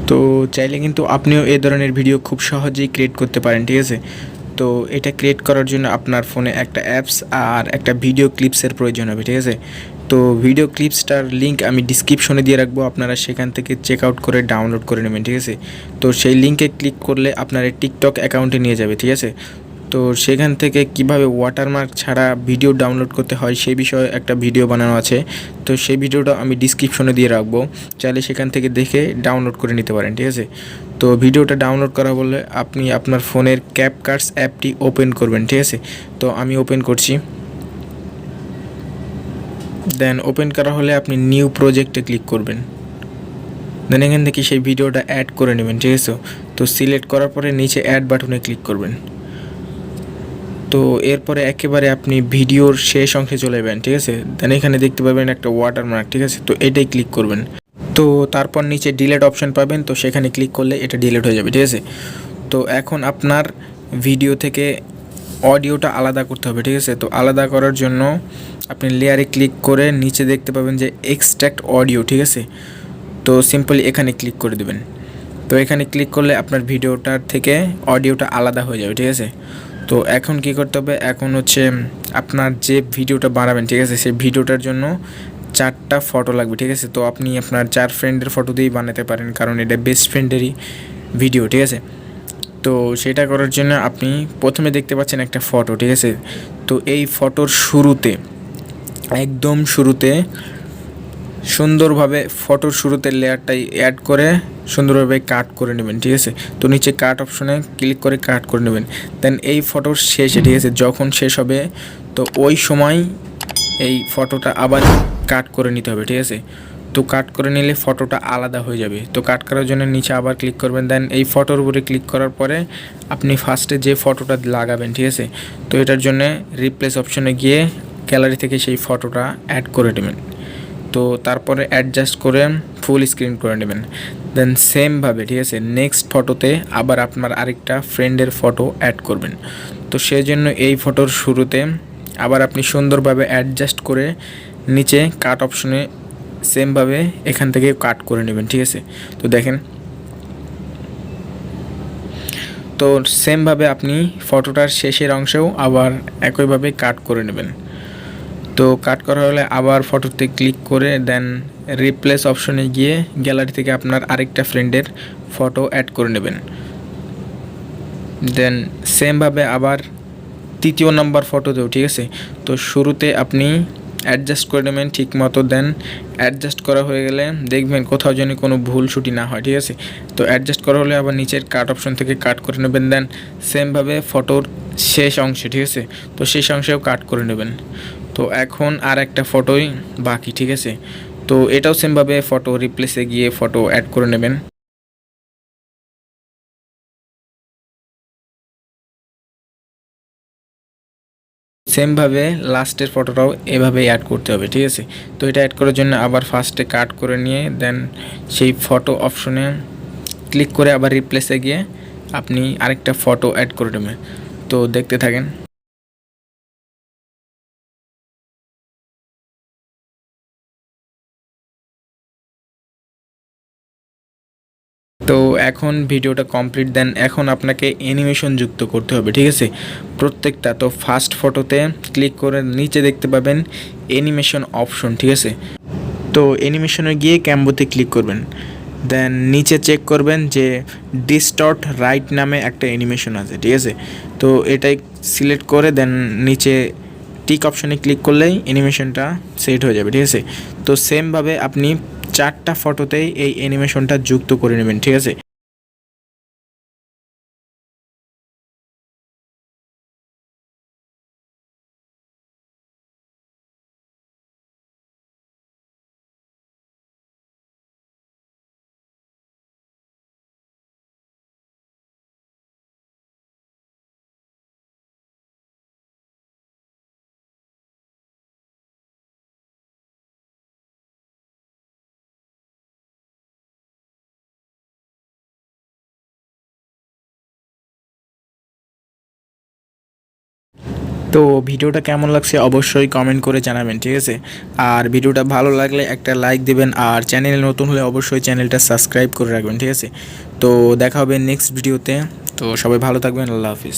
তো চাইলে কিন্তু আপনিও এই ধরনের ভিডিও খুব সহজেই ক্রিয়েট করতে পারেন, ঠিক আছে। তো এটা ক্রিয়েট করার জন্য আপনার ফোনে একটা অ্যাপস আর একটা ভিডিও ক্লিপসের প্রয়োজন হবে, ঠিক আছে। তো ভিডিও ক্লিপসটার লিঙ্ক আমি ডিসক্রিপশনে দিয়ে রাখবো, আপনারা সেখান থেকে চেক আউট করে ডাউনলোড করে নেবেন, ঠিক আছে। তো সেই লিঙ্কে ক্লিক করলে আপনার টিকটক অ্যাকাউন্টে নিয়ে যাবে, ঠিক আছে। তো সেখান থেকে কিভাবে ওয়াটারমার্ক ছাড়া ভিডিও ডাউনলোড করতে হয় সেই বিষয়ে একটা ভিডিও বানানো আছে। তো সেই ভিডিওটা আমি ডিসক্রিপশনে দিয়ে রাখবো, চাইলে সেখান থেকে দেখে ডাউনলোড করে নিতে পারেন, ঠিক আছে। তো ভিডিওটা ডাউনলোড করা বললে আপনি আপনার ফোনের ক্যাপকাটস অ্যাপটি ওপেন করবেন, ঠিক আছে। তো আমি ওপেন করছি। দেন ওপেন করা হলে আপনি নিউ প্রজেক্টে ক্লিক করবেন। দেন এখান থেকে সেই ভিডিওটা অ্যাড করে নেবেন, ঠিক আছে। তো সিলেক্ট করার পরে নিচে অ্যাড বাটনে ক্লিক করবেন। তো এরপরে একেবারে আপনি ভিডিওর শেষ অংশে চলে যাবেন, ঠিক আছে। দেন এখানে দেখতে পাবেন একটা ওয়াটারমার্ক, ঠিক আছে। তো এটাই ক্লিক করবেন। তো তারপর নিচে ডিলেট অপশন পাবেন, তো সেখানে ক্লিক করলে এটা ডিলেট হয়ে যাবে, ঠিক আছে। তো এখন আপনার ভিডিও থেকে অডিওটা আলাদা করতে হবে, ঠিক আছে। তো আলাদা করার জন্য আপনি লেয়ারে ক্লিক করে নিচে দেখতে পাবেন যে এক্সট্র্যাক্ট অডিও, ঠিক আছে। তো সিম্পলি এখানে ক্লিক করে দেবেন। তো এখানে ক্লিক করলে আপনার ভিডিওটার থেকে অডিওটা আলাদা হয়ে যাবে, ঠিক আছে। তো এখন কি করতে হবে, এখন হচ্ছে আপনার যে ভিডিওটা বানাবেন, ঠিক আছে, সেই ভিডিওটার জন্য 4টা ফটো লাগবে, ঠিক আছে। তো আপনি আপনার 4 ফ্রেন্ডের ফটো দিয়েই বানাতে পারেন, কারণ এটা বেস্ট ফ্রেন্ডেরই ভিডিও, ঠিক আছে। তো সেটা করার জন্য আপনি প্রথমে দেখতে পাচ্ছেন একটা ফটো, ঠিক আছে। তো এই ফটোর শুরুতে, একদম শুরুতে সুন্দরভাবে ফটোর শুরুতে লেয়ারটাই অ্যাড করে সুন্দরভাবে কাট করে নেবেন, ঠিক আছে। তো নিচে কাট অপশনে ক্লিক করে কাট করে নেবেন। দেন এই ফটোর শেষে, ঠিক আছে, যখন শেষ হবে তো ওই সময় এই ফটোটা আবার কাট করে নিতে হবে, ঠিক আছে। তো কাট করে নিলে ফটোটা আলাদা হয়ে যাবে। তো কাট করার জন্য নিচে আবার ক্লিক করবেন। দেন এই ফটোর উপরে ক্লিক করার পরে আপনি ফার্স্টে যে ফটোটা লাগাবেন, ঠিক আছে, তো এটার জন্য রিপ্লেস অপশনে গিয়ে গ্যালারি থেকে সেই ফটোটা অ্যাড করে নেবেন। তো তারপরে অ্যাডজাস্ট করে ফুল স্ক্রিন করে নেবেন। দেন সেমভাবে, ঠিক আছে, নেক্সট ফটোতে আবার আপনার আরেকটা ফ্রেন্ডের ফটো অ্যাড করবেন। তো সেই জন্য এই ফটোর শুরুতে আবার আপনি সুন্দরভাবে অ্যাডজাস্ট করে নিচে কাট অপশনে সেমভাবে এখান থেকে কাট করে নেবেন, ঠিক আছে। তো দেখেন, তো সেমভাবে আপনি ফটোটার শেষের অংশেও আবার একইভাবে কাট করে নেবেন। তো কাট করা হলে আবার ফটোতে ক্লিক করে দেন রিপ্লেস অপশনে গিয়ে গ্যালারি থেকে আপনার আরেকটা ফ্রেন্ডের ফটো অ্যাড করে নেবেন। দেন সেমভাবে আবার তৃতীয় নাম্বার ফটোতেও, ঠিক আছে। তো শুরুতে আপনি অ্যাডজাস্ট করে নেবেন ঠিক মতো। দেন অ্যাডজাস্ট করা হয়ে গেলে দেখবেন কোথাও যেন কোনো ভুল ছুটি না হয়, ঠিক আছে। তো অ্যাডজাস্ট করা হলে আবার নিচের কাট অপশন থেকে কাট করে নেবেন। দেন সেমভাবে ফটোর শেষ অংশে, ঠিক আছে, তো শেষ অংশেও কাট করে নেবেন। তো এখন আর একটা ফটোই বাকি, ঠিক আছে। তো এটাও সেমভাবে ফটো রিপ্লেসে গিয়ে ফটো অ্যাড করে নেবেন। সেমভাবে লাস্টের ফটোটাও এভাবেই অ্যাড করতে হবে, ঠিক আছে। তো এটা অ্যাড করার জন্য আবার ফার্স্টে কাট করে নিয়ে দেন সেই ফটো অপশনে ক্লিক করে আবার রিপ্লেসে গিয়ে আপনি আরেকটা ফটো অ্যাড করে নেবেন। তো দেখতে থাকেন। তো এখন ভিডিওটা কমপ্লিট। দেন এখন আপনাকে অ্যানিমেশন যুক্ত করতে হবে, ঠিক আছে, প্রত্যেকটা। তো ফার্স্ট ফটোতে ক্লিক করে নিচে দেখতে পাবেন অ্যানিমেশন অপশন, ঠিক আছে। তো অ্যানিমেশনে গিয়ে ক্যাম্বোতে ক্লিক করবেন। দেন নিচে চেক করবেন যে ডিস্টর্ট রাইট নামে একটা অ্যানিমেশন আছে, ঠিক আছে। তো এটাই সিলেক্ট করে দেন নিচে টিক অপশনে ক্লিক করলেই অ্যানিমেশনটা সেট হয়ে যাবে, ঠিক আছে। তো সেমভাবে আপনি 4টা ফটোতেই এই অ্যানিমেশনটা যুক্ত করে নেবেন, ঠিক আছে। তো ভিডিওটা কেমন লাগছে অবশ্যই কমেন্ট করে জানাবেন, ঠিক আছে। আর ভিডিওটা ভালো লাগলে একটা লাইক দেবেন, আর চ্যানেলে নতুন হলে অবশ্যই চ্যানেলটা সাবস্ক্রাইব করে রাখবেন, ঠিক আছে। তো দেখা হবে নেক্সট ভিডিওতে। তো সবাই ভালো থাকবেন, আল্লাহ হাফিজ।